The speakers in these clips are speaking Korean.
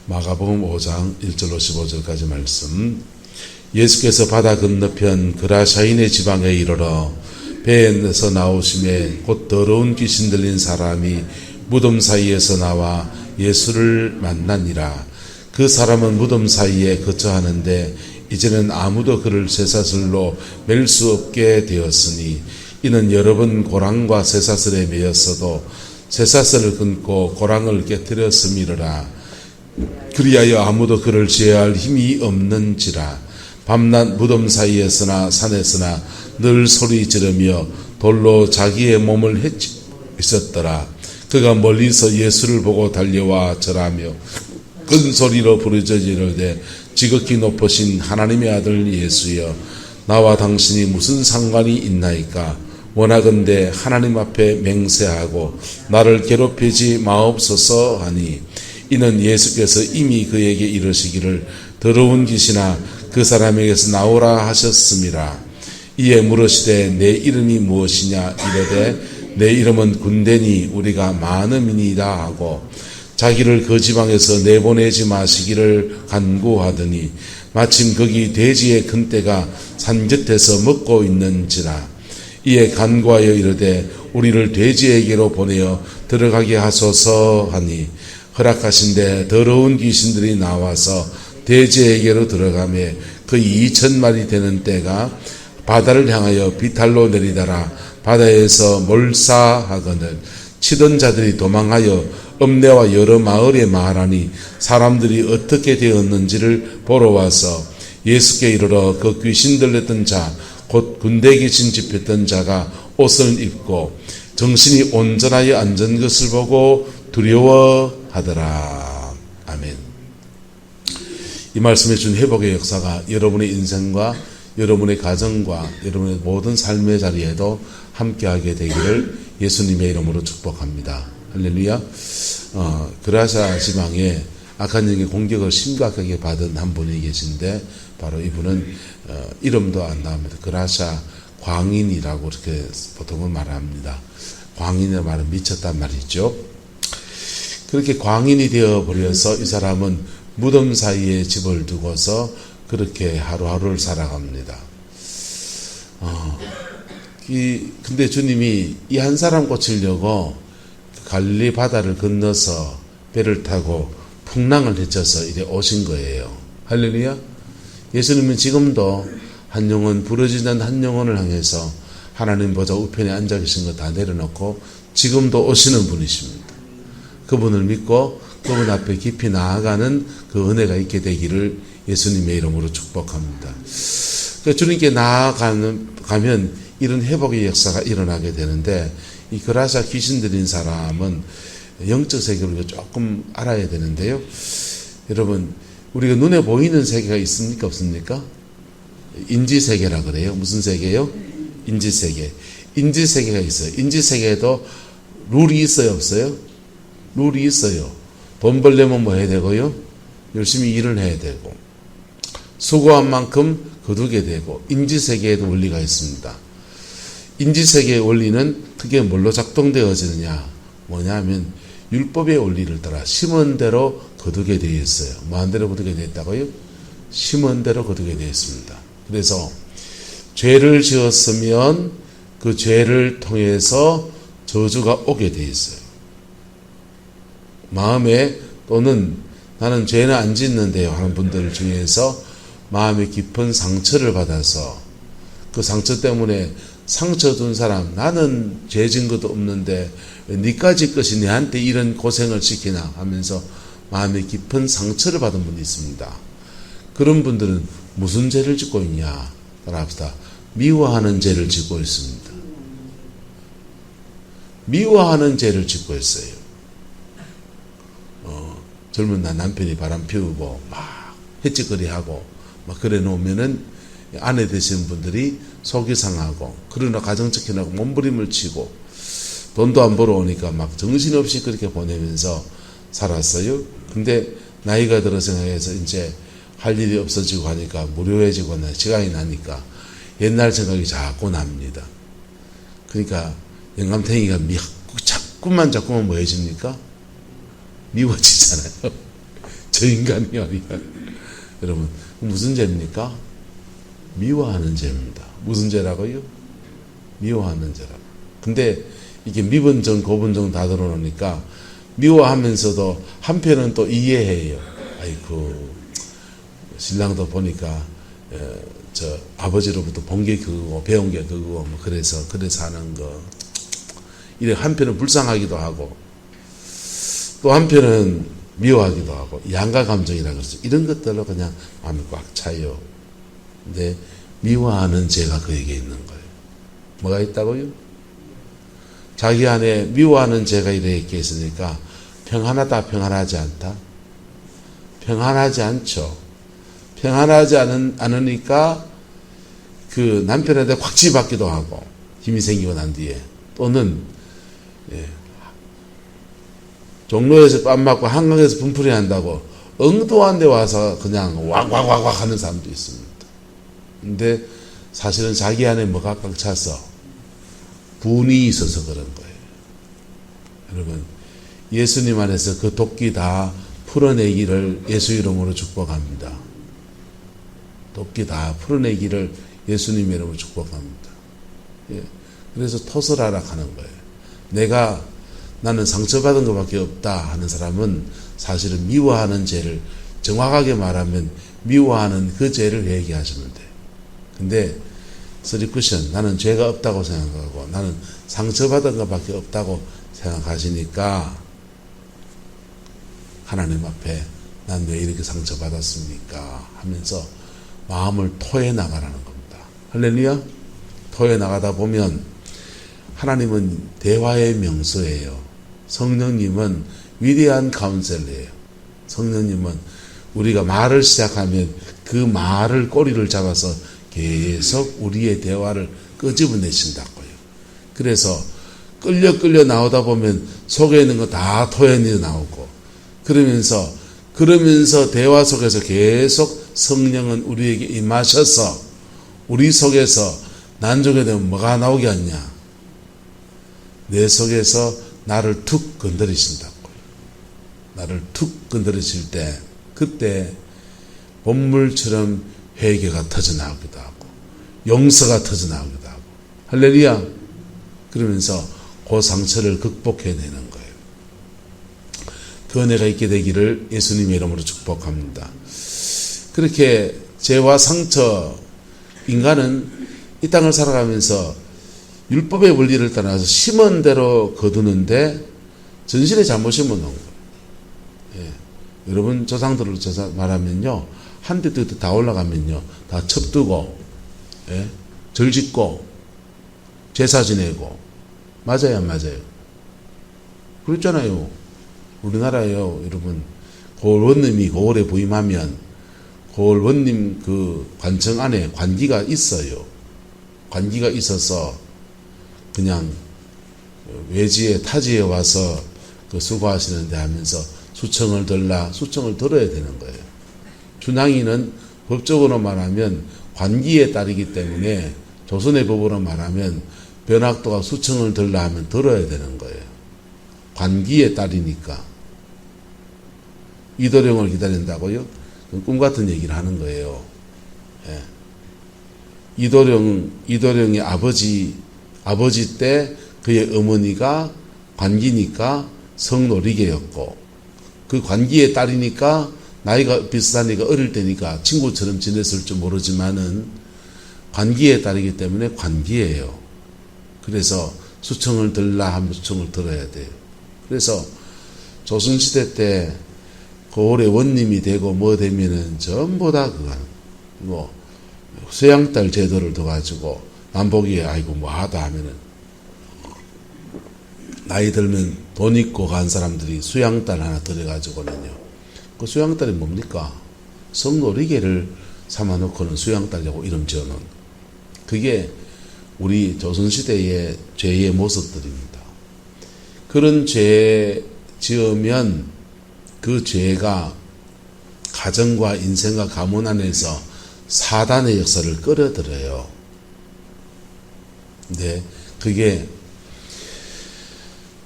마가복음 5장 1절로 15절까지 말씀. 예수께서 바다 건너편 그라사인의 지방에 이르러 배에서 나오심에 곧 더러운 귀신 들린 사람이 무덤 사이에서 나와 예수를 만나니라. 그 사람은 무덤 사이에 거처하는데 이제는 아무도 그를 쇠사슬로 맬 수 없게 되었으니 이는 여러 번 고랑과 쇠사슬에 매였어도 쇠사슬을 끊고 고랑을 깨뜨렸음이로라. 그리하여 아무도 그를 제어할 힘이 없는지라. 밤낮 무덤 사이에서나 산에서나 늘 소리 지르며 돌로 자기의 몸을 해치고 있었더라. 그가 멀리서 예수를 보고 달려와 절하며 큰 소리로 부르짖으되 지극히 높으신 하나님의 아들 예수여, 나와 당신이 무슨 상관이 있나이까? 원하건대 하나님 앞에 맹세하고 나를 괴롭히지 마옵소서 하니, 이는 예수께서 이미 그에게 이르시기를 더러운 귀신아 그 사람에게서 나오라 하셨음이라. 이에 물으시되 내 이름이 무엇이냐 이르되 내 이름은 군대니 우리가 많음이니이다 하고 자기를 그 지방에서 내보내지 마시기를 간구하더니 마침 거기 돼지의 큰 떼가 산곁에서 먹고 있는지라. 이에 간구하여 이르되 우리를 돼지에게로 보내어 들어가게 하소서 하니 허락하신데 더러운 귀신들이 나와서 돼지에게로 들어가매 그 2,000마리 되는 떼가 바다를 향하여 비탈로 내리다라 바다에서 몰사하거늘 치던 자들이 도망하여 읍내와 여러 마을에 말하니 사람들이 어떻게 되었는지를 보러 와서 예수께 이르러 그 귀신 들렸던 자 곧 군대 귀신 집혔던 자가 옷을 입고 정신이 온전하여 앉은 것을 보고 두려워하더라. 아멘. 이 말씀에 준 회복의 역사가 여러분의 인생과 여러분의 가정과 여러분의 모든 삶의 자리에도 함께하게 되기를 예수님의 이름으로 축복합니다. 할렐루야. 그라사 지방에 악한 영의 공격을 심각하게 받은 한 분이 계신데 바로 이분은 이름도 안 나옵니다. 그라사 광인이라고 이렇게 보통은 말합니다. 광인의 말은 미쳤단 말이죠. 그렇게 광인이 되어버려서 이 사람은 무덤 사이에 집을 두고서 그렇게 하루하루를 살아갑니다. 근데 주님이 이 한 사람 고치려고 갈릴리 바다를 건너서 배를 타고 풍랑을 헤쳐서 이제 오신 거예요. 할렐루야. 예수님은 지금도 한 영혼, 부러지는 한 영혼을 향해서 하나님 보좌 우편에 앉아 계신 거 다 내려놓고 지금도 오시는 분이십니다. 그분을 믿고 그분 앞에 깊이 나아가는 그 은혜가 있게 되기를 예수님의 이름으로 축복합니다. 그러니까 주님께 나아가면 이런 회복의 역사가 일어나게 되는데, 이 그라사 귀신 들린 사람은 영적 세계를 조금 알아야 되는데요. 여러분, 우리가 눈에 보이는 세계가 있습니까? 없습니까? 인지세계라 그래요. 무슨 세계요? 인지세계. 인지세계가 있어요. 인지세계에도 룰이 있어요? 없어요? 룰이 있어요. 돈 벌려면 뭐 해야 되고요? 열심히 일을 해야 되고, 수고한 만큼 거두게 되고, 인지세계에도 원리가 있습니다. 인지세계의 원리는 그게 뭘로 작동되어지느냐? 뭐냐면 율법의 원리를 따라 심은 대로 거두게 되어 있어요. 뭐 한 대로 거두게 되어 있다고요? 심은 대로 거두게 되어 있습니다. 그래서 죄를 지었으면 그 죄를 통해서 저주가 오게 되어 있어요. 마음에 또는 나는 죄는 안 짓는데요 하는 분들 중에서 마음에 깊은 상처를 받아서 그 상처 때문에 상처 준 사람, 나는 죄 진 것도 없는데 왜 니까지 것이 내한테 이런 고생을 시키나 하면서 마음에 깊은 상처를 받은 분이 있습니다. 그런 분들은 무슨 죄를 짓고 있냐? 따라합시다. 미워하는 죄를 짓고 있습니다. 미워하는 죄를 짓고 있어요. 젊은 날 남편이 바람 피우고 막 het짓거리하고 막 그래 놓으면은 아내 되시는 분들이 속이 상하고, 그러나 가정 지키려고 몸부림을 치고 돈도 안 벌어오니까 막 정신없이 그렇게 보내면서 살았어요. 근데 나이가 들어 생각해서 이제 할 일이 없어지고 하니까 무료해지고 시간이 나니까 옛날 생각이 자꾸 납니다. 그러니까 영감탱이가 자꾸만 뭐 해집니까? 미워지잖아요. 저 인간이요. 여러분, 무슨 죄입니까? 미워하는 죄입니다. 무슨 죄라고요? 미워하는 죄라고. 근데 이게 미분정, 고분정 다 들어놓으니까 미워하면서도 한편은 또 이해해요. 아이고, 신랑도 보니까 저 아버지로부터 본 게 그거고 배운 게 그거고 뭐 그래서 하는 거. 이래 한편은 불쌍하기도 하고 또 한편은 미워하기도 하고 양가 감정이라 그러죠. 이런 것들로 그냥 마음이 꽉 차요. 근데 미워하는 죄가 그에게 있는 거예요. 뭐가 있다고요? 자기 안에 미워하는 죄가 이렇게 있으니까 평안하다, 평안하지 않다? 평안하지 않죠. 평안하지 않으니까 그 남편한테 콱지받기도 하고 힘이 생기고 난 뒤에 또는 종로에서 뺨 맞고 한강에서 분풀이 한다고 엉뚱한 데 와서 그냥 왁왁왁왁 하는 사람도 있습니다. 근데 사실은 자기 안에 뭐가 꽉 차서 분이 있어서 그런 거예요. 여러분, 예수님 안에서 그 도끼 다 풀어내기를 예수 이름으로 축복합니다. 도끼 다 풀어내기를 예수님 이름으로 축복합니다. 예. 그래서 토설하라 하는 거예요. 나는 상처받은 것밖에 없다 하는 사람은 사실은 미워하는 죄를, 정확하게 말하면 미워하는 그 죄를 회개하시면 돼요. 근데 쓰리쿠션, 나는 죄가 없다고 생각하고 나는 상처받은 것밖에 없다고 생각하시니까 하나님 앞에 난 왜 이렇게 상처받았습니까 하면서 마음을 토해 나가라는 겁니다. 할렐루야. 토해 나가다 보면 하나님은 대화의 명소예요. 성령님은 위대한 카운셀러예요. 성령님은 우리가 말을 시작하면 그 말을 꼬리를 잡아서 계속 우리의 대화를 끄집어내신다고요. 그래서 끌려 나오다 보면 속에 있는 거 다 토해내 나오고 그러면서 대화 속에서 계속 성령은 우리에게 임하셔서 우리 속에서 난조게 되면 뭐가 나오게 하냐? 내 속에서 나를 툭 건드리신다고요. 나를 툭 건드리실 때 그때 본물처럼 회개가 터져나오기도 하고 용서가 터져나오기도 하고 할렐루야. 그러면서 그 상처를 극복해내는 거예요. 그 은혜가 있게 되기를 예수님의 이름으로 축복합니다. 그렇게 죄와 상처, 인간은 이 땅을 살아가면서 율법의 원리를 따라서 심은 대로 거두는데 전신에 잘못 심어놓은 거예요. 예. 여러분 조상들을 말하면요, 한 대 다 올라가면요 다 첩두고 절 짓고 제사 지내고 맞아요, 안 맞아요? 그랬잖아요. 우리나라에요, 여러분, 고을원님이 고을에 부임하면 고을원님 그 관청 안에 관기가 있어요. 관기가 있어서 그냥 외지에 타지에 와서 그 수고하시는데 하면서 수청을 들어야 되는 거예요. 준항이는 법적으로 말하면 관기에 따르기 때문에 조선의 법으로 말하면 변학도가 수청을 들라 하면 들어야 되는 거예요. 관기에 따르니까. 이도령을 기다린다고요? 꿈같은 얘기를 하는 거예요. 예. 이도령의 아버지 때 그의 어머니가 관기니까 성노리개였고 그 관기에 따르니까 나이가 비슷하니까 어릴 때니까 친구처럼 지냈을 줄 모르지만은 관기에 따르기 때문에 관기예요. 그래서 수청을 들라 하면 수청을 들어야 돼요. 그래서 조선시대 때 고을의 원님이 되고 뭐 되면은 전부 다 뭐 수양딸 제도를 둬가지고 남보기에 아이고 뭐 하다 하면은 나이 들면 돈 있고 간 사람들이 수양딸 하나 들여가지고는요. 그 수양딸이 뭡니까? 성노리개를 삼아놓고는 수양딸이라고 이름 지어놓은. 그게 우리 조선시대의 죄의 모습들입니다. 그런 죄 지으면 그 죄가 가정과 인생과 가문 안에서 사단의 역사를 끌어들여요. 근데 그게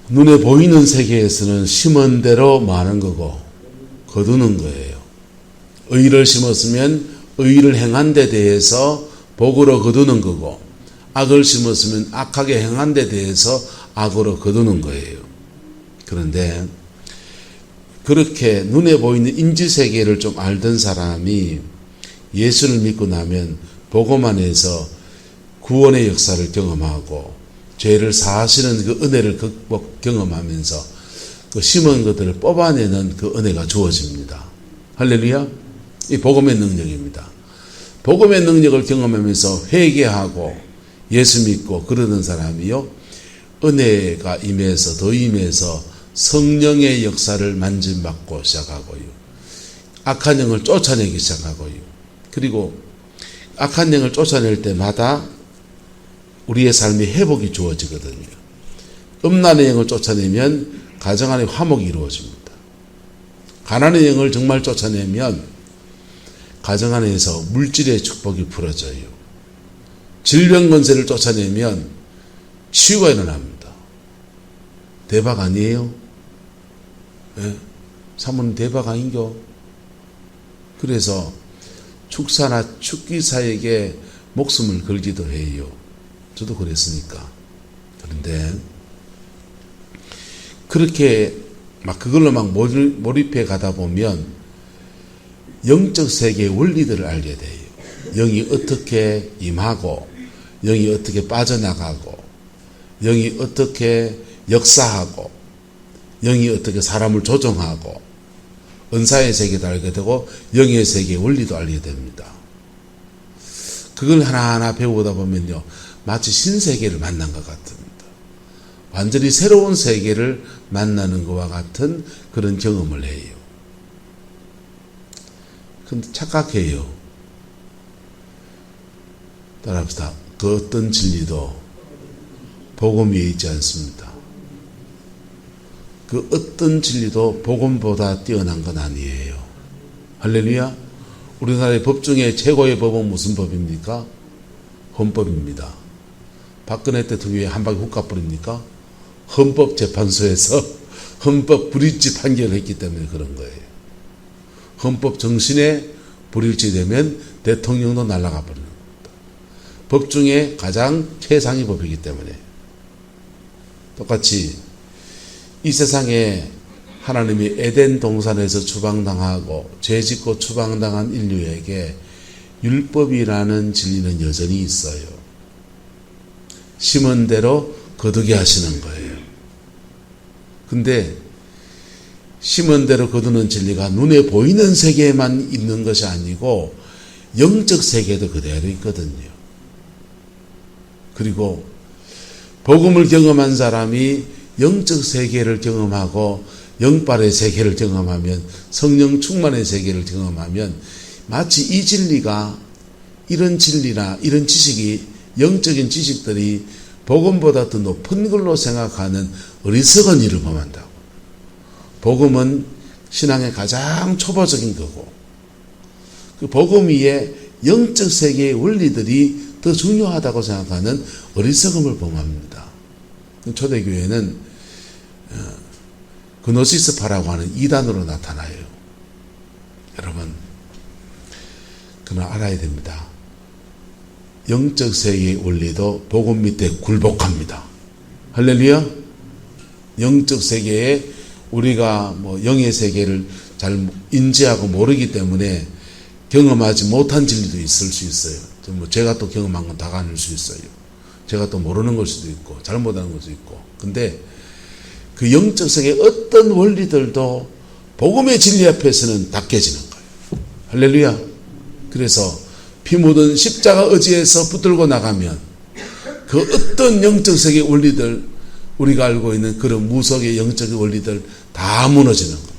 눈에 보이는 세계에서는 심은 대로 많은 거고 거두는 거예요. 의를 심었으면 의를 행한 데 대해서 복으로 거두는 거고, 악을 심었으면 악하게 행한 데 대해서 악으로 거두는 거예요. 그런데 그렇게 눈에 보이는 인지세계를 좀 알던 사람이 예수를 믿고 나면 복음 안에서 구원의 역사를 경험하고 죄를 사하시는 그 은혜를 경험하면서 그 심은 것들을 뽑아내는 그 은혜가 주어집니다. 할렐루야. 이 복음의 능력입니다. 복음의 능력을 경험하면서 회개하고 예수 믿고 그러는 사람이요, 은혜가 임해서 더 임해서 성령의 역사를 만짐받고 시작하고요, 악한 영을 쫓아내기 시작하고요, 그리고 악한 영을 쫓아낼 때마다 우리의 삶이 회복이 주어지거든요. 음란의 영을 쫓아내면 가정 안에 화목이 이루어집니다. 가난의 영을 정말 쫓아내면 가정 안에서 물질의 축복이 풀어져요. 질병 권세를 쫓아내면 치유가 일어납니다. 대박 아니에요? 예? 사모님 대박 아닌겨? 그래서 축사나 축기사에게 목숨을 걸기도 해요. 저도 그랬으니까. 그런데 그렇게 막 그걸로 막 몰입해 가다 보면 영적 세계의 원리들을 알게 돼요. 영이 어떻게 임하고, 영이 어떻게 빠져나가고, 영이 어떻게 역사하고, 영이 어떻게 사람을 조종하고, 은사의 세계도 알게 되고 영의 세계의 원리도 알게 됩니다. 그걸 하나하나 배우다 보면요, 마치 신세계를 만난 것 같습니다. 완전히 새로운 세계를 만나는 것과 같은 그런 경험을 해요. 근데 착각해요. 따라합시다. 그 어떤 진리도 복음 위에 있지 않습니다. 그 어떤 진리도 복음보다 뛰어난 건 아니에요. 할렐루야. 우리나라의 법 중에 최고의 법은 무슨 법입니까? 헌법입니다. 박근혜 대통령이 한 방에 훅 가버립니까? 헌법재판소에서 헌법 불일치 판결을 했기 때문에 그런 거예요. 헌법 정신에 불일치되면 대통령도 날아가 버리는 겁니다. 법 중에 가장 최상위 법이기 때문에. 똑같이 이 세상에 하나님이 에덴 동산에서 추방당하고 죄짓고 추방당한 인류에게 율법이라는 진리는 여전히 있어요. 심은 대로 거두게 하시는 거예요. 근데 심은 대로 거두는 진리가 눈에 보이는 세계에만 있는 것이 아니고 영적 세계도 그대로 있거든요. 그리고 복음을 경험한 사람이 영적 세계를 경험하고 영빨의 세계를 경험하면, 성령 충만의 세계를 경험하면 마치 이 진리가, 이런 진리나 이런 지식이, 영적인 지식들이 복음보다 더 높은 걸로 생각하는 어리석은 일을 범한다고. 복음은 신앙의 가장 초보적인 거고, 그 복음 위에 영적 세계의 원리들이 더 중요하다고 생각하는 어리석음을 범합니다. 초대교회는 그노시스파라고 하는 이단으로 나타나요. 여러분, 그러나 알아야 됩니다. 영적 세계의 원리도 복음 밑에 굴복합니다. 할렐루야. 영적 세계에 우리가 영의 세계를 잘 인지하고 모르기 때문에 경험하지 못한 진리도 있을 수 있어요. 제가 또 경험한 건 다가 아닐 수 있어요. 제가 또 모르는 걸 수도 있고 잘못하는 걸 수도 있고. 근데 그 영적 세계의 어떤 원리들도 복음의 진리 앞에서는 다 깨지는 거예요. 할렐루야. 그래서 피 묻은 십자가 의지에서 붙들고 나가면 그 어떤 영적 세계의 원리들, 우리가 알고 있는 그런 무속의 영적 원리들 다 무너지는 겁니다.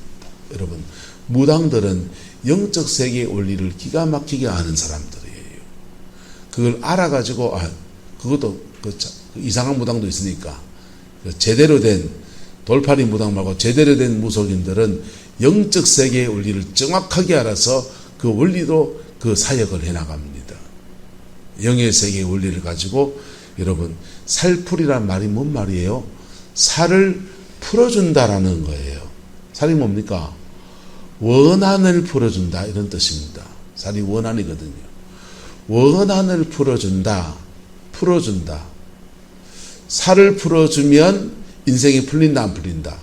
여러분, 무당들은 영적 세계의 원리를 기가 막히게 아는 사람들이에요. 그걸 알아가지고, 그것도 이상한 무당도 있으니까, 제대로 된 돌팔이 무당 말고 제대로 된 무속인들은 영적 세계의 원리를 정확하게 알아서 그 원리로 그 사역을 해나갑니다. 영의 세계의 원리를 가지고, 여러분, 살풀이란 말이 뭔 말이에요? 살을 풀어준다라는 거예요. 살이 뭡니까? 원한을 풀어준다 이런 뜻입니다. 살이 원한이거든요. 원한을 풀어준다. 살을 풀어주면 인생이 풀린다 안 풀린다?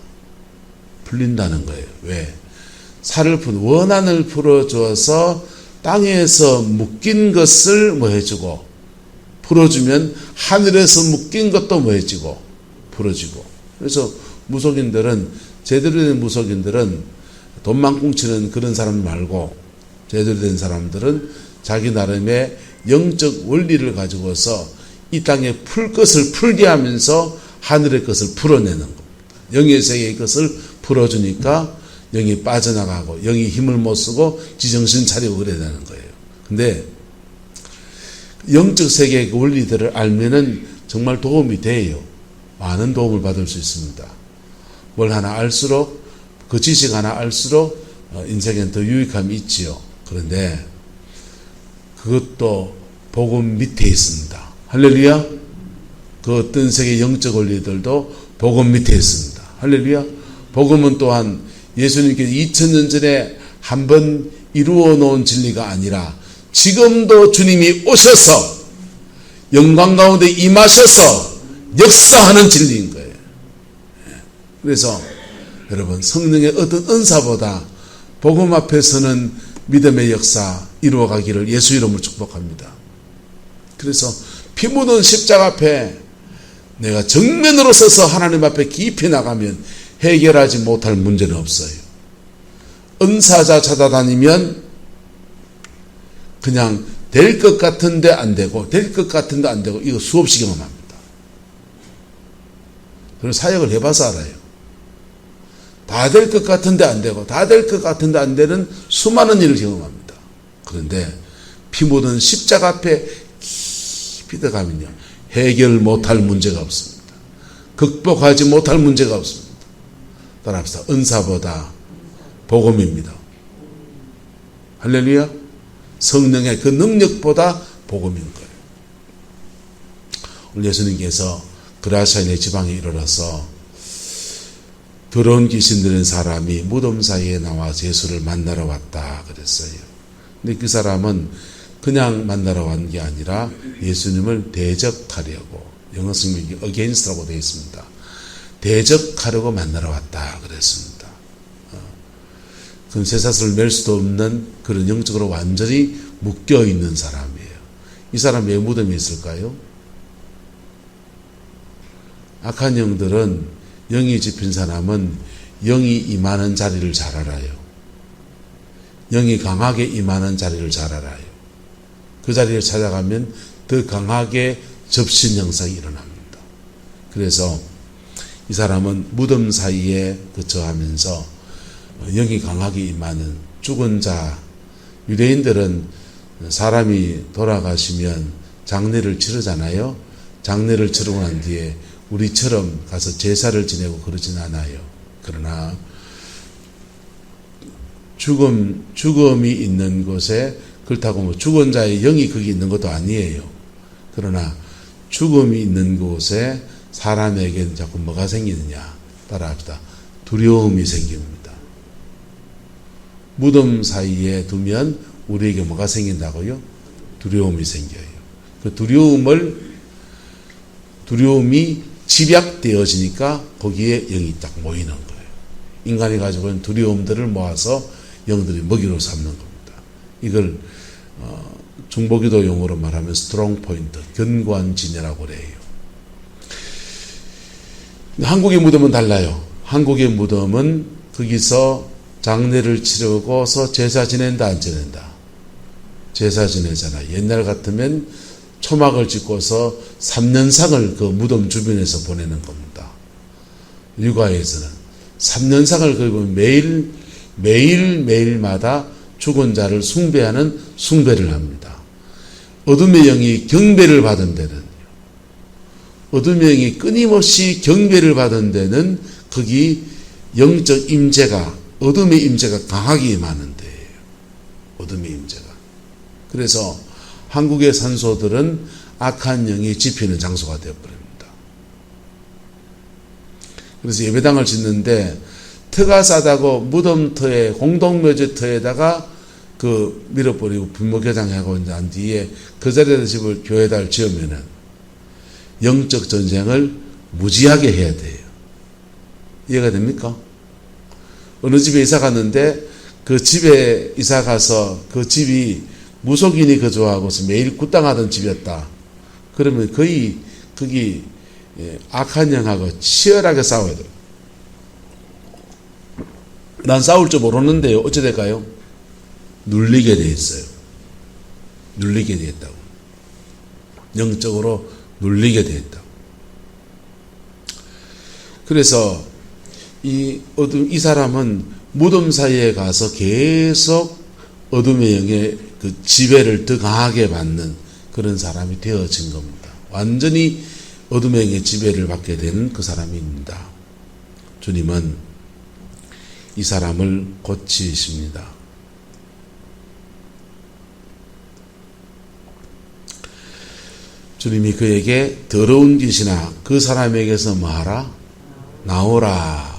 풀린다는 거예요. 왜? 원한을 풀어줘서 땅에서 묶인 것을 뭐 해주고 풀어주면 하늘에서 묶인 것도 뭐 해주고 풀어주고. 그래서 무속인들은, 제대로 된 무속인들은 돈만 꽁치는 그런 사람 말고, 제대로 된 사람들은 자기 나름의 영적 원리를 가지고서 이 땅에 풀 것을 풀게 하면서 하늘의 것을 풀어내는 겁니다. 영의 세계의 것을 풀어주니까 영이 빠져나가고 영이 힘을 못 쓰고 지정신 차리고 그래야 되는 거예요. 근데 영적 세계의 그 원리들을 알면은 정말 도움이 돼요. 많은 도움을 받을 수 있습니다. 뭘 하나 알수록, 그 지식 하나 알수록 인생엔 더 유익함이 있지요. 그런데 그것도 복음 밑에 있습니다. 할렐루야. 그 어떤 세계 영적 원리들도 복음 밑에 있습니다. 할렐루야. 복음은 또한 예수님께서 2000년 전에 한번 이루어 놓은 진리가 아니라 지금도 주님이 오셔서 영광 가운데 임하셔서 역사하는 진리인 거예요. 그래서 여러분, 성령의 어떤 은사보다 복음 앞에서는 믿음의 역사 이루어가기를 예수 이름으로 축복합니다. 그래서 피 묻은 십자가 앞에 내가 정면으로 서서 하나님 앞에 깊이 나가면 해결하지 못할 문제는 없어요. 은사자 찾아다니면 그냥 될 것 같은데 안 되고, 될 것 같은데 안 되고, 이거 수없이 경험합니다. 그리고 사역을 해봐서 알아요. 다 될 것 같은데 안 되고, 다 될 것 같은데 안 되는 수많은 일을 경험합니다. 그런데 피 묻은 십자가 앞에 깊이 들어가면요, 해결 못할 문제가 없습니다. 극복하지 못할 문제가 없습니다. 따라합시다. 은사보다 복음입니다. 할렐루야. 성령의 그 능력보다 복음인 거예요. 오늘 예수님께서 그라사인의 지방에 이르러서 더러운 귀신 들린 사람이 무덤 사이에 나와서 예수를 만나러 왔다 그랬어요. 근데 그 사람은 그냥 만나러 온 게 아니라 예수님을 대적하려고, 영어 성경이 against라고 되어 있습니다. 대적하려고 만나러 왔다 그랬습니다. 그건 쇠사슬을 맬 수도 없는 그런 영적으로 완전히 묶여있는 사람이에요. 이 사람 왜 무덤에 있을까요? 악한 영들은, 영이 집힌 사람은 영이 임하는 자리를 잘 알아요. 영이 강하게 임하는 자리를 잘 알아요. 그 자리를 찾아가면 더 강하게 접신 현상이 일어납니다. 그래서 이 사람은 무덤 사이에 거처하면서 영이 강하게 임하는 죽은 자, 유대인들은 사람이 돌아가시면 장례를 치르잖아요. 장례를 치르고 난 뒤에 우리처럼 가서 제사를 지내고 그러진 않아요. 그러나 죽음이 있는 곳에, 그렇다고 뭐 죽은 자의 영이 거기 있는 것도 아니에요. 그러나 죽음이 있는 곳에 사람에게는 자꾸 뭐가 생기느냐? 따라합시다. 두려움이 생깁니다. 무덤 사이에 두면 우리에게 뭐가 생긴다고요? 두려움이 생겨요. 그 두려움이 집약되어지니까 거기에 영이 딱 모이는 거예요. 인간이 가지고 있는 두려움들을 모아서 영들이 먹이로 삼는 겁니다. 이걸 중보기도 용어로 말하면 스트롱 포인트, 견고한 진이라고 그래요. 한국의 무덤은 달라요. 한국의 무덤은 거기서 장례를 치르고서 제사 지낸다 안 지낸다? 제사 지내잖아요. 옛날 같으면 초막을 짓고서 3년상을 그 무덤 주변에서 보내는 겁니다. 육아에서는 3년상을 그리고 매일마다 죽은 자를 숭배하는 숭배를 합니다. 어둠의 영이 경배를 받은 데는, 어둠의 영이 끊임없이 경배를 받은 데는 거기 영적 임재가, 어둠의 임재가 강하게 임하는 데예요. 어둠의 임재가. 그래서 한국의 산소들은 악한 영이 집히는 장소가 되어버립니다. 그래서 예배당을 짓는데 터가 싸다고 무덤터에 공동묘지터에다가 그 밀어버리고 분모개장하고 난 뒤에 그 자리에다 집을 교회를 지으면은 영적 전쟁을 무지하게 해야 돼요. 이해가 됩니까? 어느 집에 이사 갔는데 그 집에 이사 가서 그 집이 무속인이 거주하고서 매일 굿당하던 집이었다. 그러면 거의 거기 악한 영하고 치열하게 싸워야 돼요. 난 싸울 줄 모르는데요. 어찌 될까요? 눌리게 돼 있어요. 눌리게 돼 있다고. 영적으로 눌리게 돼 있다고. 그래서 이 사람은 무덤 사이에 가서 계속 어둠의 영의 그 지배를 더 강하게 받는 그런 사람이 되어진 겁니다. 완전히 어둠의 영의 지배를 받게 되는 그 사람입니다. 주님은 이 사람을 고치십니다. 주님이 그에게 더러운 귀신아 그 사람에게서 뭐하라? 나오라.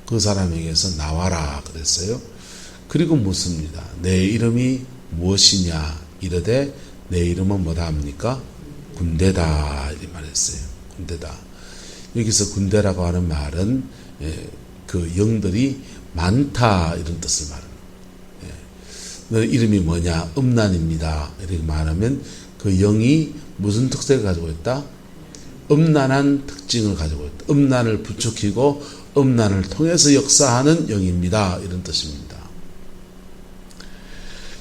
그 사람에게서 나와라 그랬어요. 그리고 묻습니다. 내 이름이 무엇이냐 이르되 내 이름은 뭐다 합니까? 군대다 이렇게 말했어요. 군대다. 여기서 군대라고 하는 말은 그 영들이 많다 이런 뜻을 말합니다. 너 이름이 뭐냐? 음란입니다. 이렇게 말하면 그 영이 무슨 특색을 가지고 있다? 음란한 특징을 가지고 있다. 음란을 부추기고 음란을 통해서 역사하는 영입니다. 이런 뜻입니다.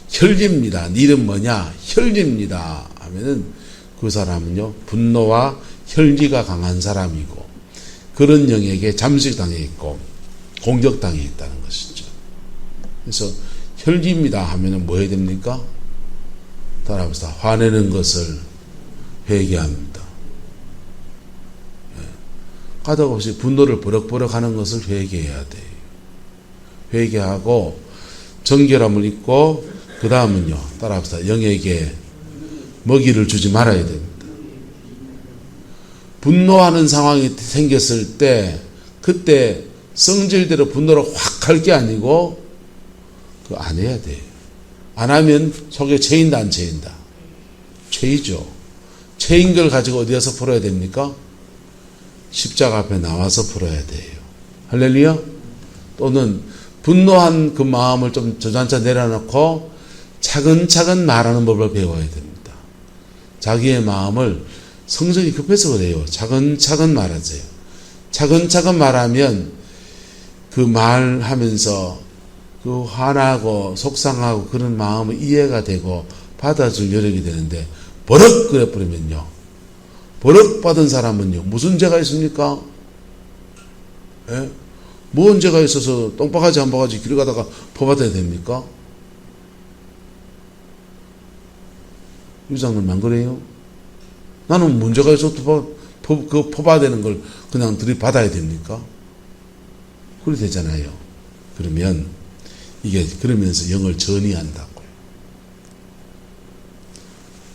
혈기입니다. 네 이름 뭐냐? 혈기입니다. 하면은 그 사람은요 분노와 혈기가 강한 사람이고 그런 영에게 잠식당해 있고 공격당해 있다는 것이죠. 그래서 혈기입니다 하면은 뭐 해야 됩니까? 따라합시다. 화내는 것을 회개합니다. 가다없이 분노를 버럭버럭 하는 것을 회개해야 돼요. 회개하고 정결함을 입고 그 다음은요. 따라합시다. 영에게 먹이를 주지 말아야 됩니다. 분노하는 상황이 생겼을 때 그때 성질대로 분노를 확 할 게 아니고 그거 안 해야 돼요. 안 하면 속에 채인다 안 채인다? 채이죠. 채인 걸 가지고 어디에서 풀어야 됩니까? 십자가 앞에 나와서 풀어야 돼요. 할렐루야? 또는 분노한 그 마음을 좀 저잔차 내려놓고 차근차근 말하는 법을 배워야 됩니다. 자기의 마음을 성적이 급해서 그래요. 차근차근 말하세요. 차근차근 말하면 그 말하면서 그 화나고 속상하고 그런 마음은 이해가 되고 받아줄 여력이 되는데 버럭 그래 버리면요. 버럭 받은 사람은요. 무슨 죄가 있습니까? 예? 뭔 죄가 있어서 똥바가지 한 바가지 길 가다가 퍼받아야 됩니까? 유장님만 그래요? 나는 문제가 있어서 그 퍼받아야 걸 그냥 들이받아야 됩니까? 그래 되잖아요. 그러면 이게 그러면서 영을 전이한다고요.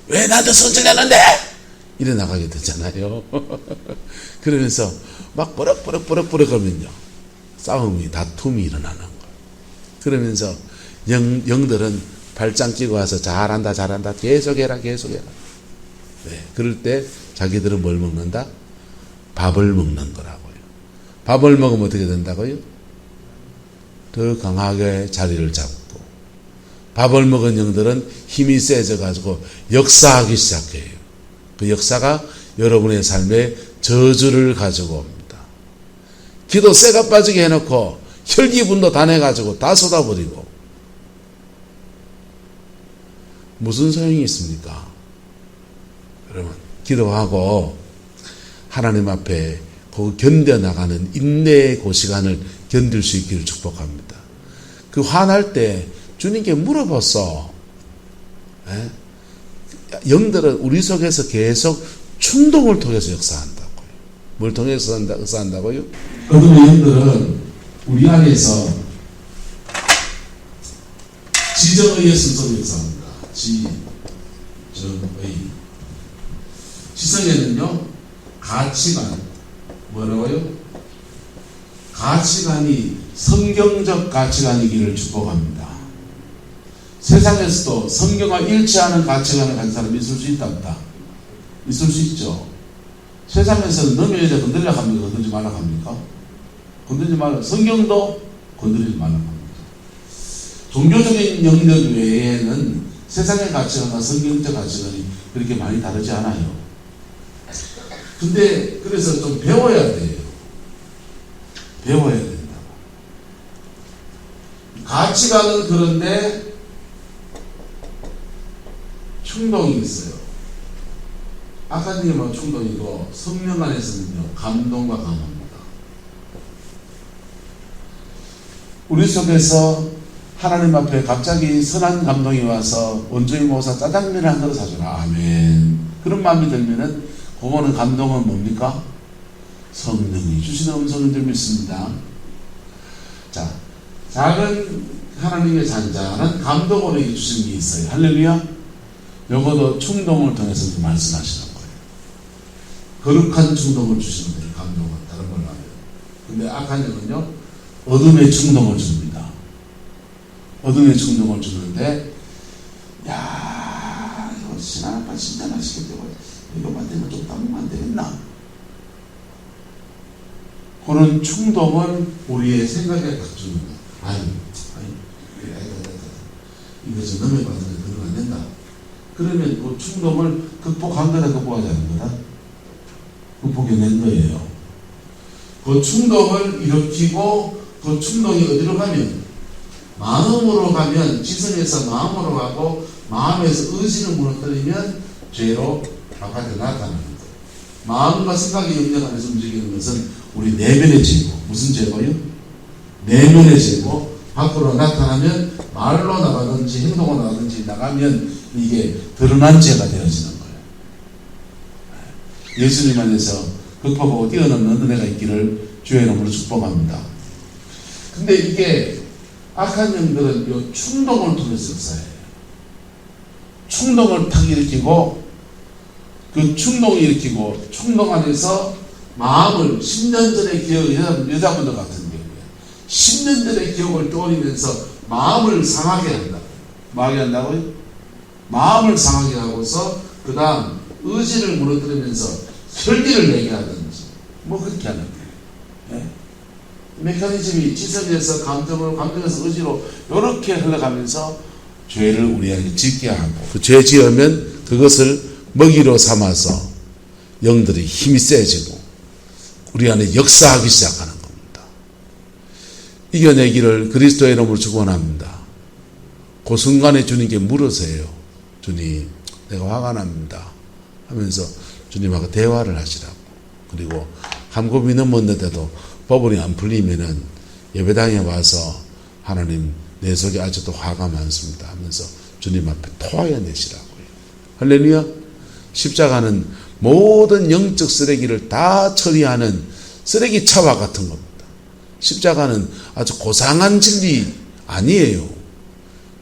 왜 나도 성질내는데? 이래 나가게 되잖아요. 그러면서 막 버럭버럭 하면요. 싸움이 다툼이 일어나는 거예요. 그러면서 영들은 발짱 끼고 와서 잘한다 계속해라. 네, 그럴 때 자기들은 뭘 먹는다? 밥을 먹는 거라고요. 밥을 먹으면 어떻게 된다고요? 더 강하게 자리를 잡고 밥을 먹은 영들은 힘이 세져가지고 역사하기 시작해요. 그 역사가 여러분의 삶에 저주를 가지고 옵니다. 기도 쇠가 빠지게 해놓고 혈기분도 다 내가지고 다 쏟아버리고 무슨 소용이 있습니까? 여러분 기도하고 하나님 앞에 그 견뎌나가는 인내의 그 시간을 견딜 수 있기를 축복합니다. 그 화날 때 주님께 물어봤어. 에? 영들은 우리 속에서 계속 충동을 통해서 역사한다고요. 뭘 통해서 역사한다고요? 어둠의 영들은 우리 안에서 지정의의 순서로 역사합니다. 지정의. 지성에는요 가치관 뭐라고요? 가치관이 성경적 가치관이기를 축복합니다. 세상에서도 성경과 일치하는 가치관을 가진 사람이 있을 수 있다 없다? 있을 수 있죠. 세상에서는 너의 여자 건드리려고 합니까? 건드리지 말라고 합니까? 건드리지 말라. 성경도 건드리지 말라고 합니다. 종교적인 영역 외에는 세상의 가치관과 성경적 가치관이 그렇게 많이 다르지 않아요. 근데 그래서 좀 배워야 돼요. 배워야 된다. 가치관은 그런데 충동이 있어요. 아까님은 충동이고 성령 안에서는요 감동과 감화입니다. 우리 속에서 하나님 앞에 갑자기 선한 감동이 와서 원주인 모사 짜장면을 한 그릇 사주라. 아멘. 그런 마음이 들면은 그거는 감동은 뭡니까? 성령이 주시는 음성인 줄 믿습니다. 자, 작은 하나님의 잔잔한 감동으로 주신 게 있어요. 할렐루야. 요것도 충동을 통해서 말씀하시는 거예요. 거룩한 충동을 주시는 거예요. 감동은 다른 걸로 하면. 근데 악한 영은요 어둠의 충동을 줍니다. 어둠의 충동을 주는데, 야, 이거 신앙아빠 진짜 맛있겠다. 이거만 되면 좀 따먹으면 안 되겠나? 그런 충동을 우리의 생각에 갖추는 거야. 이거 좀 넘어가서는 그러면 안 된다. 그러면 그 충동을 극복한 거다, 극복하지 않은 거다? 극복해낸 거예요. 그 충동을 일으키고 그 충동이 어디로 가면? 마음으로 가면, 지성에서 마음으로 가고 마음에서 의지를 무너뜨리면 죄로 바깥에 나타나는 거예요. 마음과 생각의 영역 안에서 움직이는 것은 우리 내면의 죄고, 무슨 죄고요? 내면의 죄고, 밖으로 나타나면 말로 나가든지 행동으로 나가든지 나가면 이게 드러난 죄가 되어지는 거예요. 예수님 안에서 극복하고 뛰어넘는 은혜가 있기를 주의 이름으로 축복합니다. 근데 이게 악한 영들은 이 충동을 통해서 역사해요. 충동을 탁 일으키고 그 충동을 일으키고 충동 안에서 마음을 10년 전의 기억, 여자분들 같은 경우에 10년 전의 기억을 떠올리면서 마음을 상하게 한다. 뭐하게 한다고요? 마음을 상하게 하고서 그 다음 의지를 무너뜨리면서 혈기를 내게 하든지 뭐 그렇게 하는 거예요. 네? 메커니즘이 지성에서 감정에서 의지로 이렇게 흘러가면서 죄를 우리에게 짓게 하고 그 죄 지으면 그것을 먹이로 삼아서 영들이 힘이 세지고 우리 안에 역사하기 시작하는 겁니다. 이겨내기를 그리스도의 이름으로 축원합니다. 그 순간에 주님께 물으세요. 주님, 내가 화가 납니다 하면서 주님하고 대화를 하시라고. 그리고 한 곱이 넘었는데도 법원이 안 풀리면은 예배당에 와서 하나님 내 속에 아직도 화가 많습니다 하면서 주님 앞에 토하여내시라고요. 할렐루야. 십자가는 모든 영적 쓰레기를 다 처리하는 쓰레기차와 같은 겁니다. 십자가는 아주 고상한 진리 아니에요.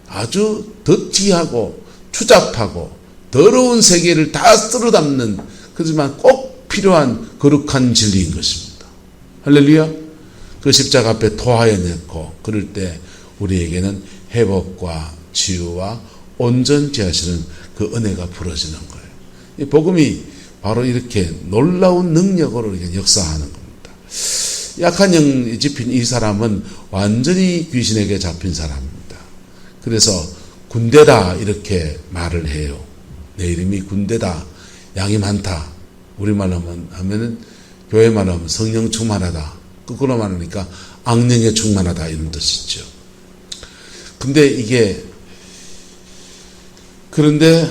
아주 더티하고 추잡하고 더러운 세계를 다 쓸어담는, 그렇지만 꼭 필요한 거룩한 진리인 것입니다. 할렐루야. 그 십자가 앞에 토하여냈고 그럴 때 우리에게는 회복과 치유와 온전케 하시는 그 은혜가 부러지는 거예요. 이 복음이 바로 이렇게 놀라운 능력으로 이렇게 역사하는 겁니다. 약한 영이 집힌 이 사람은 완전히 귀신에게 잡힌 사람입니다. 그래서 군대다 이렇게 말을 해요. 내 이름이 군대다, 양이 많다. 우리말로 하면은 교회 말로 하면 성령 충만하다. 거꾸로 말하니까 악령에 충만하다 이런 뜻이죠. 근데 이게 그런데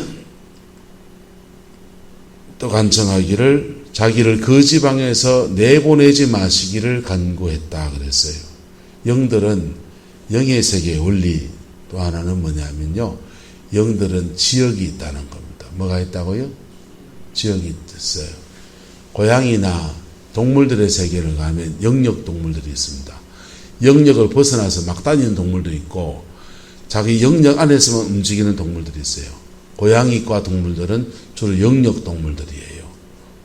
또 간청하기를 자기를 그 지방에서 내보내지 마시기를 간구했다 그랬어요. 영들은 영의 세계의 원리 또 하나는 뭐냐면요. 영들은 지역이 있다는 겁니다. 뭐가 있다고요? 지역이 있어요. 고양이나 동물들의 세계를 가면 영역 동물들이 있습니다. 영역을 벗어나서 막 다니는 동물도 있고 자기 영역 안에서만 움직이는 동물들이 있어요. 고양이과 동물들은 주로 영역 동물들이에요.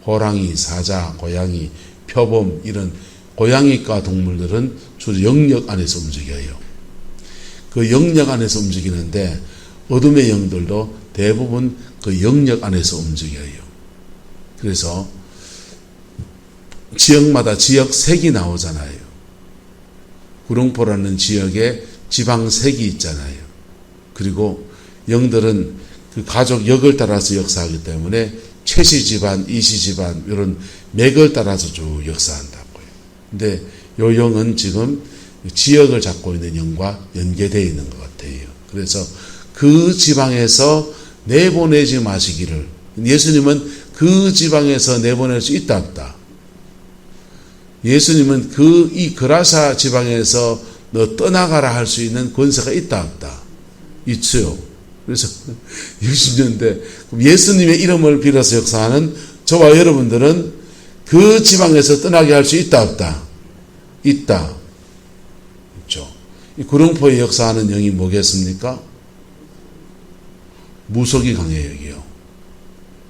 호랑이, 사자, 고양이, 표범 이런 고양이과 동물들은 영역 안에서 움직여요. 그 영역 안에서 움직이는데 어둠의 영들도 대부분 그 영역 안에서 움직여요. 그래서 지역마다 지역색이 나오잖아요. 구룡포라는 지역에 지방색이 있잖아요. 그리고 영들은 그 가족 역을 따라서 역사하기 때문에 최씨 집안, 이씨 집안 이런 맥을 따라서 쭉 역사한다고요. 근데 요 영은 지금 지역을 잡고 있는 영과 연계되어 있는 것 같아요. 그래서 그 지방에서 내보내지 마시기를, 예수님은 그 지방에서 내보낼 수 있다 없다. 예수님은 이 그라사 지방에서 너 떠나가라 할 수 있는 권세가 있다 없다. 있어요. 그래서 60년대 예수님의 이름을 빌어서 역사하는 저와 여러분들은 그 지방에서 떠나게 할 수 있다 없다. 있다. 있죠. 이 구룡포에 역사하는 영이 뭐겠습니까? 무속이 강해요. 여기요.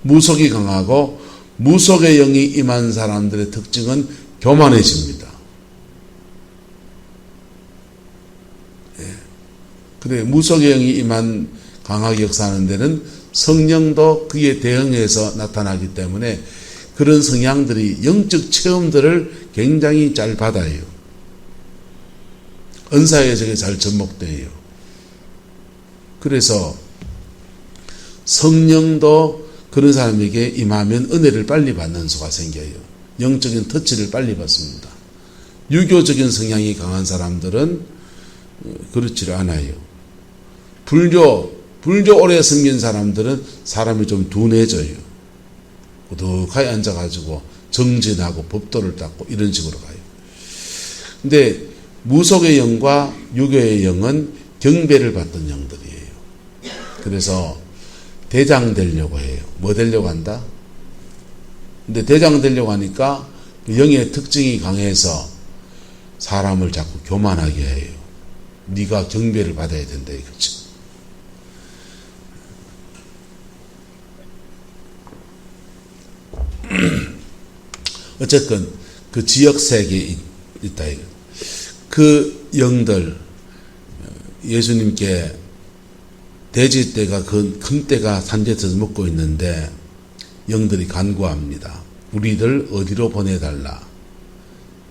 무속이 강하고 무속의 영이 임한 사람들의 특징은 교만해집니다. 예. 근데 무속의 영이 임한 강하게 역사하는 데는 성령도 그에 대응해서 나타나기 때문에 그런 성향들이 영적 체험들을 굉장히 잘 받아요. 은사에 저게 잘 접목돼요. 그래서 성령도 그런 사람에게 임하면 은혜를 빨리 받는 수가 생겨요. 영적인 터치를 빨리 받습니다. 유교적인 성향이 강한 사람들은 그렇지 않아요. 불교 오래 섬긴 사람들은 사람이 좀 둔해져요. 고독하게 앉아가지고 정진하고 법도를 닦고 이런 식으로 가요. 근데 무속의 영과 유교의 영은 경배를 받던 영들이에요. 그래서 대장 되려고 해요. 뭐 되려고 한다? 근데 대장 되려고 하니까 영의 특징이 강해서 사람을 자꾸 교만하게 해요. 네가 경배를 받아야 된다 이거죠. 어쨌든 그 지역색이 있다 이거. 그 영들 예수님께 돼지떼가 큰 떼가 산지에서 먹고 있는데 영들이 간구합니다. 우리들 어디로 보내달라.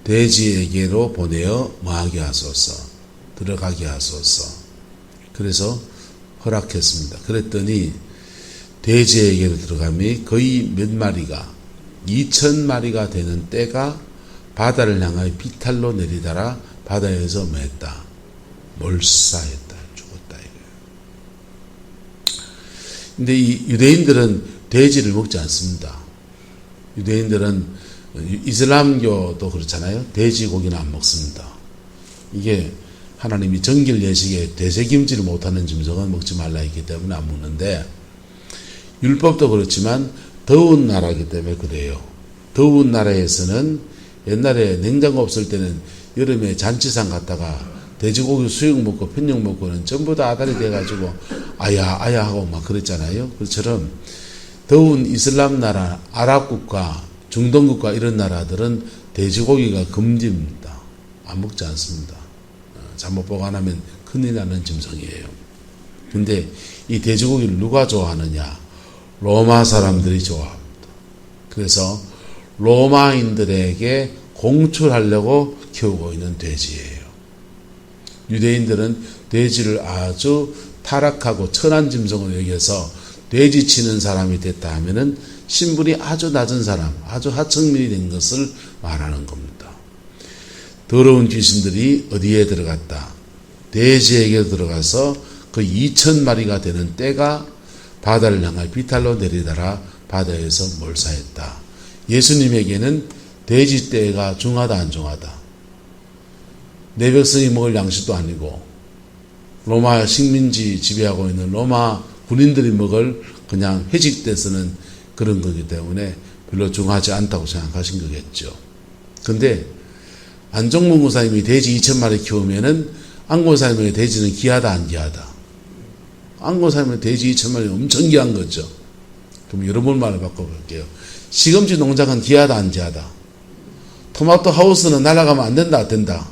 돼지에게로 보내어 뭐하게 하소서. 들어가게 하소서. 그래서 허락했습니다. 그랬더니 돼지에게로 들어가면 거의 몇 마리가 2,000마리가 되는 떼가 바다를 향하여 비탈로 내리다라 바다에서 뭐했다? 몰사했다. 죽었다. 이거예요. 근데 이 유대인들은 돼지를 먹지 않습니다. 유대인들은 이슬람교도 그렇잖아요. 돼지고기는 안 먹습니다. 이게 하나님이 정결 예식에 돼지김치를 못하는 짐승은 먹지 말라 했기 때문에 안 먹는데 율법도 그렇지만 더운 나라이기 때문에 그래요. 더운 나라에서는 옛날에 냉장고 없을 때는 여름에 잔치상 갔다가 돼지고기 수육 먹고 편육 먹고는 전부 다 아다리 돼가지고 아야 하고 막 그랬잖아요. 그처럼 더운 이슬람 나라, 아랍 국가, 중동 국가 이런 나라들은 돼지고기가 금지입니다. 안 먹지 않습니다. 잘못 보고 안 하면 큰일 나는 짐승이에요. 근데 이 돼지고기를 누가 좋아하느냐? 로마 사람들이 좋아합니다. 그래서 로마인들에게 공출하려고 키우고 있는 돼지예요. 유대인들은 돼지를 아주 타락하고 천한 짐승으로 여겨서 돼지 치는 사람이 됐다 하면은 신분이 아주 낮은 사람, 아주 하층민이 된 것을 말하는 겁니다. 더러운 귀신들이 어디에 들어갔다? 돼지에게 들어가서 그 2,000마리가 되는 떼가 바다를 향하여 비탈로 내리다라 바다에서 몰사했다. 예수님에게는 돼지 떼가 중하다 안 중하다. 내 백성이 먹을 양식도 아니고 로마 식민지 지배하고 있는 로마 군인들이 먹을 그냥 회식돼서는 그런 거기 때문에 별로 중하지 않다고 생각하신 거겠죠. 근데 안종문 목사님이 돼지 2,000마리 키우면은 안고사님에게 돼지는 귀하다 안 귀하다? 안고사님은 돼지 2,000마리 엄청 귀한 거죠. 그럼 여러분 말을 바꿔볼게요. 시금치 농장은 귀하다 안 귀하다? 토마토 하우스는 날아가면 안 된다 안 된다?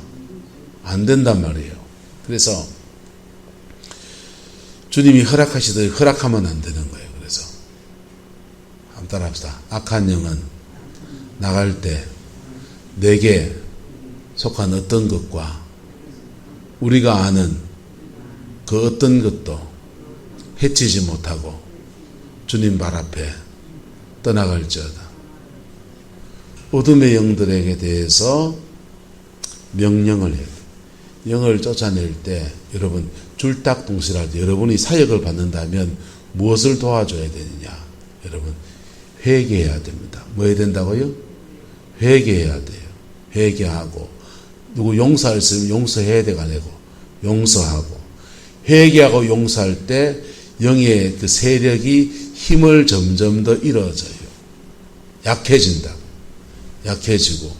안 된단 말이에요. 그래서 주님이 허락하시듯 허락하면 안 되는 거예요. 그래서 한번 따라합시다. 악한 영은 나갈 때 내게 속한 어떤 것과 우리가 아는 그 어떤 것도 해치지 못하고 주님 발 앞에 떠나갈지어다. 어둠의 영들에게 대해서 명령을 해야 돼요. 영을 쫓아낼 때 여러분 줄딱동실할 때 여러분이 사역을 받는다면 무엇을 도와줘야 되느냐? 여러분 회개해야 됩니다. 뭐 해야 된다고요? 회개해야 돼요. 회개하고 누구 용서할 수 있으면 용서해야 되가 되고 용서하고 회개하고 용서할 때 영의 그 세력이 힘을 점점 더 잃어져요. 약해진다. 약해지고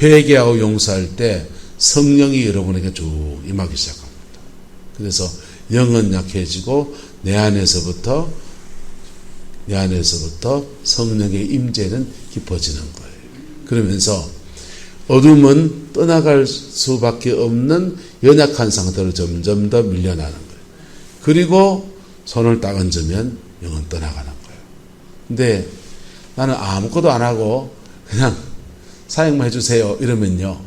회개하고 용서할 때 성령이 여러분에게 쭉 임하기 시작합니다. 그래서 영은 약해지고 내 안에서부터 성령의 임재는 깊어지는 거예요. 그러면서 어둠은 떠나갈 수밖에 없는 연약한 상태로 점점 더 밀려나는 거예요. 그리고 손을 딱 얹으면 영은 떠나가는 거예요. 근데 나는 아무것도 안 하고 그냥 사역만 해주세요 이러면요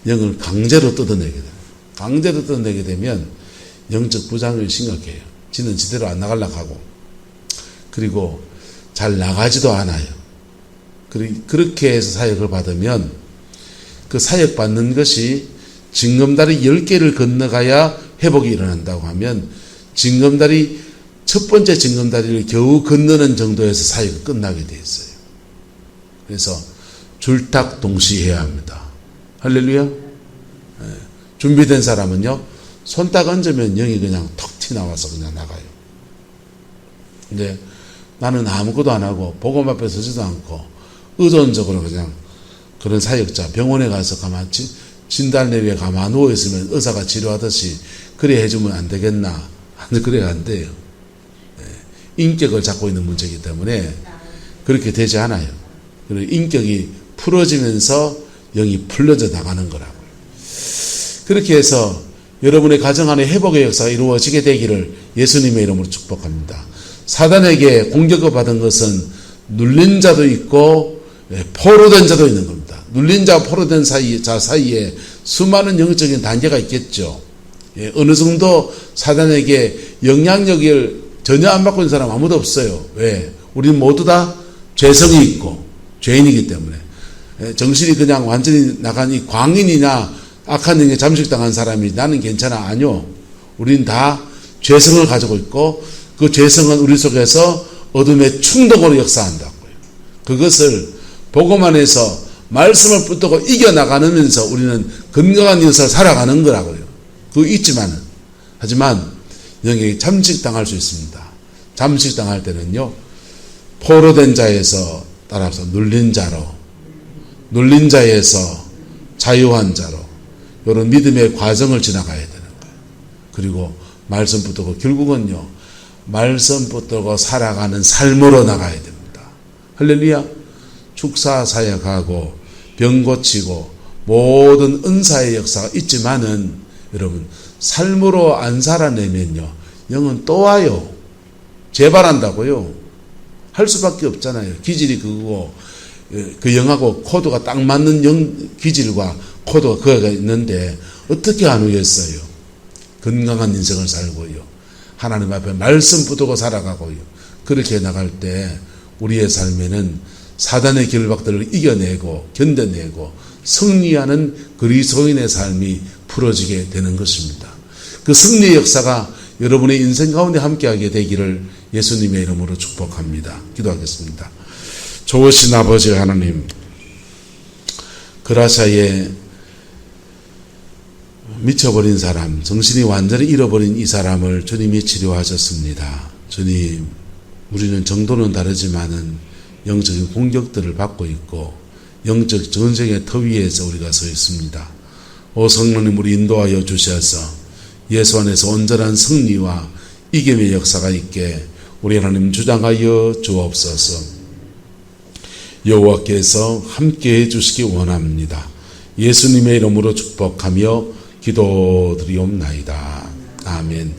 영을 강제로 뜯어내게 돼요. 강제로 뜯어내게 되면 영적 부작용이 심각해요. 지는 지대로 안 나가려고 하고 그리고 잘 나가지도 않아요. 그렇게 해서 사역을 받으면 그 사역 받는 것이 징검다리 10개를 건너가야 회복이 일어난다고 하면 첫 번째 징검다리를 겨우 건너는 정도에서 사역이 끝나게 돼 있어요. 그래서 줄탁동시해야 합니다. 할렐루야. 준비된 사람은요 손 딱 얹으면 영이 그냥 턱 튀나와서 그냥 나가요. 근데 나는 아무것도 안 하고 복음 앞에 서지도 않고 의존적으로 그냥 그런 사역자 병원에 가서 가만 진단 내외에 가만 누워 있으면 의사가 치료하듯이 그래 해주면 안 되겠나? 그래 안 돼요. 인격을 잡고 있는 문제이기 때문에 그렇게 되지 않아요. 인격이 풀어지면서 영이 풀려져 나가는 거라고요. 그렇게 해서 여러분의 가정 안에 회복의 역사가 이루어지게 되기를 예수님의 이름으로 축복합니다. 사단에게 공격을 받은 것은 눌린 자도 있고 포로된 자도 있는 겁니다. 눌린 자와 포로된 자 사이에 수많은 영적인 단계가 있겠죠. 어느 정도 사단에게 영향력을 전혀 안 받고 있는 사람 아무도 없어요. 왜? 우리는 모두 다 죄성이 있고 죄인이기 때문에 정신이 그냥 완전히 나간 이 광인이나 악한 영에 잠식당한 사람이 나는 괜찮아. 아니요. 우리는 다 죄성을 가지고 있고 그 죄성은 우리 속에서 어둠의 충동으로 역사한다고요. 그것을 복음 안에서 말씀을 붙들고 이겨나가면서 우리는 건강한 인생을 살아가는 거라고요. 그거 있지만은 하지만 영에게 잠식당할 수 있습니다. 잠식당할 때는요 포로된 자에서 따라서 눌린 자에서 자유한 자로 이런 믿음의 과정을 지나가야 되는 거예요. 그리고 말씀 붙들고 결국은요 말씀 붙들고 살아가는 삶으로 나가야 됩니다. 할렐루야. 축사 사역하고 병 고치고 모든 은사의 역사가 있지만은 여러분 삶으로 안 살아내면요 영은 또 와요. 재발한다고요. 할 수밖에 없잖아요. 기질이 그거고 그 영하고 코드가 딱 맞는 기질과 코드가 그거가 있는데 어떻게 안 오겠어요. 건강한 인생을 살고요. 하나님 앞에 말씀 붙들고 살아가고요. 그렇게 나갈 때 우리의 삶에는 사단의 결박들을 이겨내고 견뎌내고 승리하는 그리스도인의 삶이 풀어지게 되는 것입니다. 그 승리의 역사가 여러분의 인생 가운데 함께하게 되기를 예수님의 이름으로 축복합니다. 기도하겠습니다. 좋으신 아버지 하나님, 그라샤에 미쳐버린 사람, 정신이 완전히 잃어버린 이 사람을 주님이 치료하셨습니다. 주님, 우리는 정도는 다르지만은 영적인 공격들을 받고 있고 영적 전쟁의 터 위에서 우리가 서 있습니다. 오 성령님, 우리 인도하여 주셔서 예수 안에서 온전한 승리와 이김의 역사가 있게 우리 하나님 주장하여 주옵소서. 여호와께서 함께해 주시기 원합니다. 예수님의 이름으로 축복하며 기도드리옵나이다. 아멘.